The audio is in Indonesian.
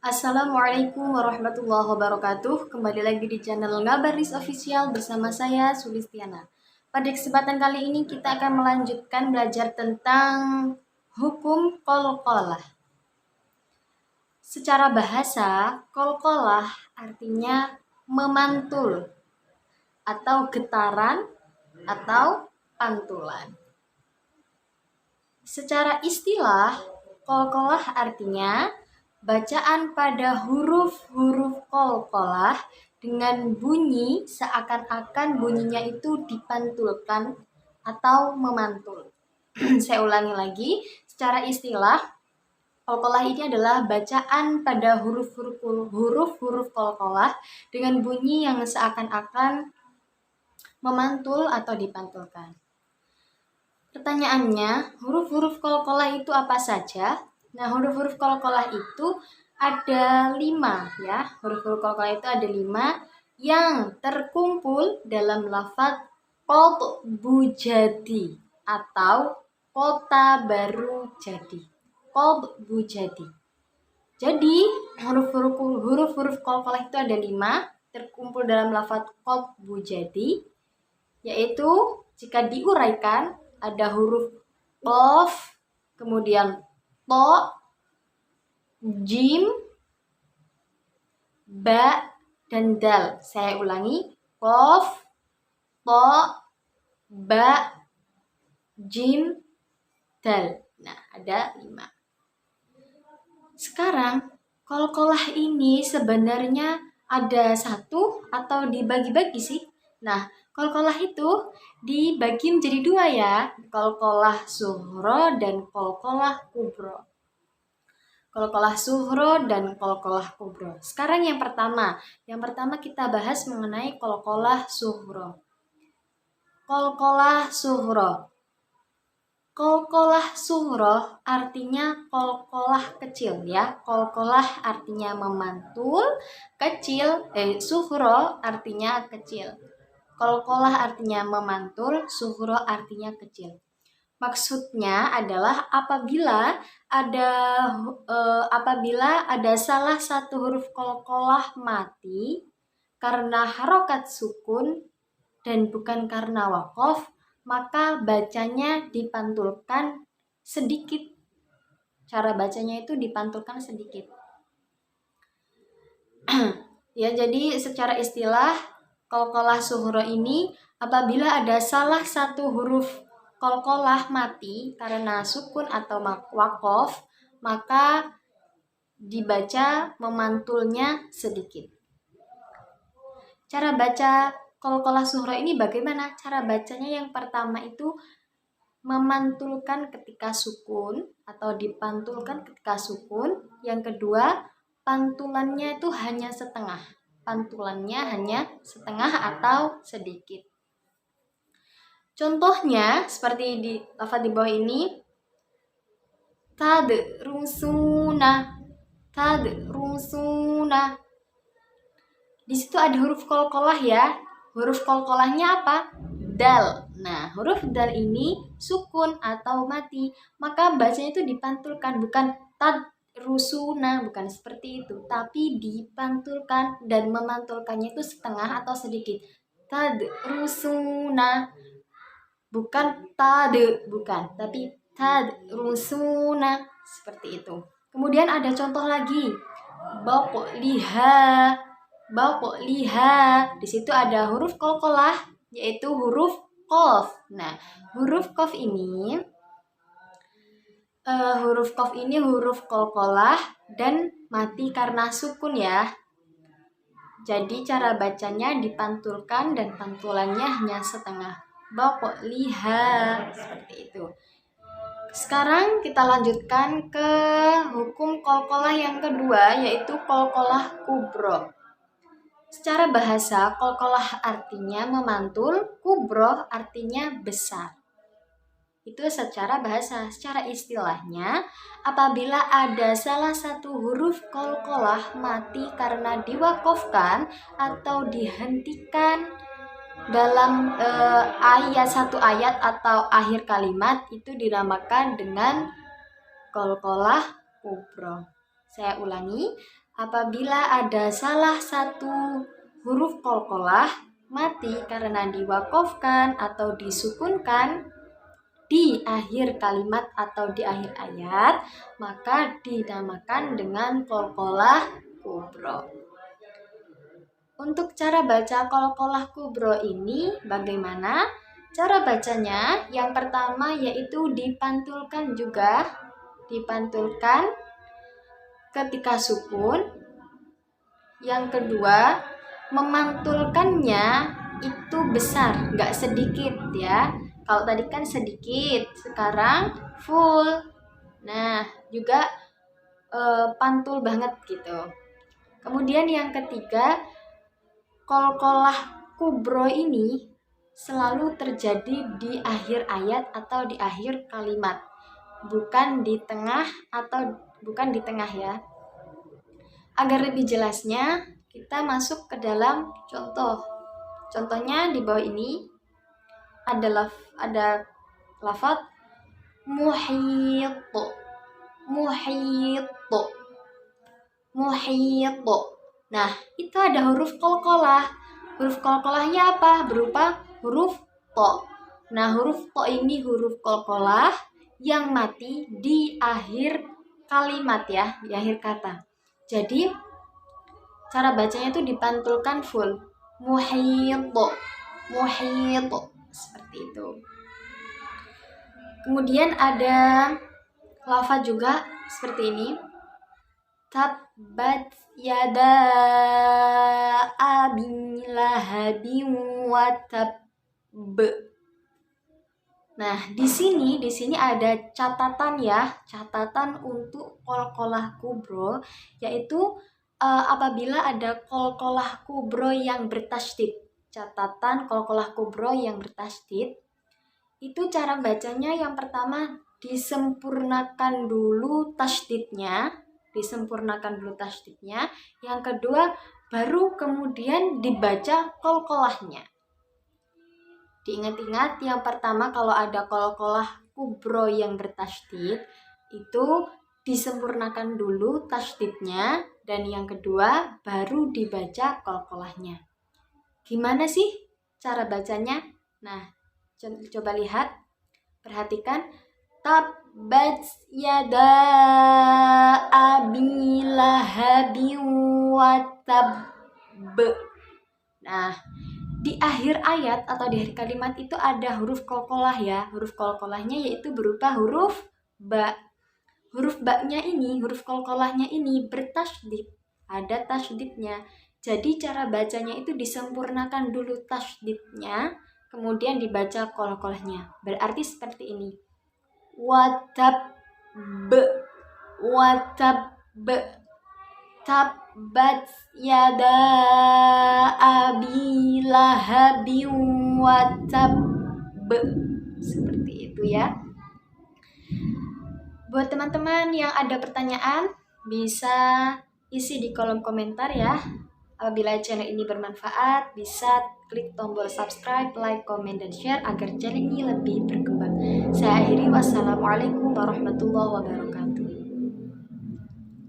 Assalamualaikum warahmatullahi wabarakatuh. Kembali lagi di channel Ngabaris Official bersama saya Sulistiana. Pada kesempatan kali ini kita akan melanjutkan belajar tentang hukum qalqalah. Secara bahasa, qalqalah artinya memantul atau getaran atau pantulan. Secara istilah, qalqalah artinya bacaan pada huruf-huruf qalqalah dengan bunyi seakan-akan bunyinya itu dipantulkan atau memantul. Saya ulangi lagi, secara istilah qalqalah ini adalah bacaan pada huruf-huruf qalqalah dengan bunyi yang seakan-akan memantul atau dipantulkan. Pertanyaannya, huruf-huruf qalqalah itu apa saja? Nah, huruf-huruf qalqalah itu ada 5 ya. Huruf-huruf qalqalah itu ada 5 yang terkumpul dalam lafaz Qodbujadi atau kota baru jadi. Qodbujadi. Jadi, huruf-huruf qalqalah itu ada 5 terkumpul dalam lafaz Qodbujadi, yaitu jika diuraikan ada huruf qaf, kemudian to, jim, ba, dan dal. Saya ulangi, qaf, to, ba, jim, dal. Nah, ada 5. Sekarang, qalqalah ini sebenarnya ada satu atau dibagi-bagi sih? Nah, qalqalah itu dibagi menjadi 2 ya, qalqalah sughra dan qalqalah kubra. Qalqalah sughra dan qalqalah kubra. Sekarang yang pertama kita bahas mengenai qalqalah sughra. Qalqalah sughra. Qalqalah sughra artinya qalqalah kecil ya. Qalqalah artinya memantul, sughra artinya kecil. Qalqalah artinya memantul, sughra artinya kecil. Maksudnya adalah apabila ada salah satu huruf qalqalah mati karena harokat sukun dan bukan karena waqaf, maka bacanya dipantulkan sedikit. Cara bacanya itu dipantulkan sedikit. Ya, jadi secara istilah qalqalah sughra ini apabila ada salah satu huruf qalqalah mati karena sukun atau waqaf, maka dibaca memantulnya sedikit. Cara baca qalqalah sughra ini bagaimana? Cara bacanya yang pertama itu memantulkan ketika sukun atau dipantulkan ketika sukun. Yang kedua, pantulannya itu hanya setengah. Pantulannya hanya setengah atau sedikit. Contohnya seperti di lafaz di bawah ini, tadrusuna. Di situ ada huruf qalqalah ya. Huruf qalqalahnya apa? Dal. Nah, huruf dal ini sukun atau mati, maka bacanya itu dipantulkan, bukan tadrusuna, bukan seperti itu, tapi dipantulkan dan memantulkannya itu setengah atau sedikit. Tadrusuna. Bukan bukan, tapi tadrusuna, seperti itu. Kemudian ada contoh lagi, baqliha. Di situ ada huruf qalqalah yaitu huruf qaf. Nah, huruf qaf ini huruf qalqalah dan mati karena sukun ya. Jadi cara bacanya dipantulkan dan pantulannya hanya setengah. Baqliha, seperti itu. Sekarang kita lanjutkan ke hukum qalqalah yang kedua, yaitu qalqalah kubra. Secara bahasa, qalqalah artinya memantul, kubra artinya besar. Itu secara bahasa. Secara istilahnya, apabila ada salah satu huruf qalqalah mati karena diwakafkan atau dihentikan dalam satu ayat atau akhir kalimat, itu dinamakan dengan qalqalah kubra. Saya ulangi, apabila ada salah satu huruf qalqalah mati karena diwakofkan atau disukunkan di akhir kalimat atau di akhir ayat, maka dinamakan dengan qalqalah kubro. Untuk cara baca qalqalah kubro ini bagaimana? Cara bacanya yang pertama yaitu dipantulkan juga, dipantulkan ketika sukun. Yang kedua, memantulkannya itu besar, nggak sedikit ya. Kalau tadi kan sedikit, sekarang full. Nah, juga pantul banget gitu. Kemudian yang ketiga, qalqalah kubro ini selalu terjadi di akhir ayat atau di akhir kalimat, bukan di tengah atau bukan di tengah ya. Agar lebih jelasnya, kita masuk ke dalam contoh. Contohnya di bawah ini ada lafaz muhit, muhit, muhit. Nah, itu ada huruf qalqalah. Huruf qalqalahnya apa? Berupa huruf to. Nah, huruf to ini huruf qalqalah yang mati di akhir kalimat ya, di akhir kata. Jadi, cara bacanya itu dipantulkan full. Muhit, muhit. Seperti itu. Kemudian ada lafaz juga seperti ini. Tabbat yada abi lahabin wa tabb. Nah, di sini ada catatan ya, catatan untuk qalqalah kubro, yaitu apabila ada qalqalah kubro yang bertasydid. Catatan qalqalah kubro yang bertasydid itu cara bacanya yang pertama disempurnakan dulu tasydidnya, yang kedua baru kemudian dibaca qalqalahnya. Diingat-ingat, yang pertama kalau ada qalqalah kubro yang bertasydid itu disempurnakan dulu tasydidnya, dan yang kedua baru dibaca qalqalahnya. Gimana sih cara bacanya? Nah, coba lihat, perhatikan. Tabbat yada abi lahabin wa tabb. Nah, di akhir ayat atau di akhir kalimat itu ada huruf qalqalah ya. Huruf qalqalahnya yaitu berupa huruf ba. Huruf ba-nya ini, huruf qalqalahnya ini bertasydid, ada tasydidnya. Jadi cara bacanya itu disempurnakan dulu tasydidnya, kemudian dibaca qalqalahnya. Berarti seperti ini. Watab, tabbat yada abi lahabin wa tabb. Seperti itu ya. Buat teman-teman yang ada pertanyaan, bisa isi di kolom komentar ya. Apabila channel ini bermanfaat, bisa klik tombol subscribe, like, komen, dan share agar channel ini lebih berkembang. Saya akhiri, wassalamualaikum warahmatullahi wabarakatuh.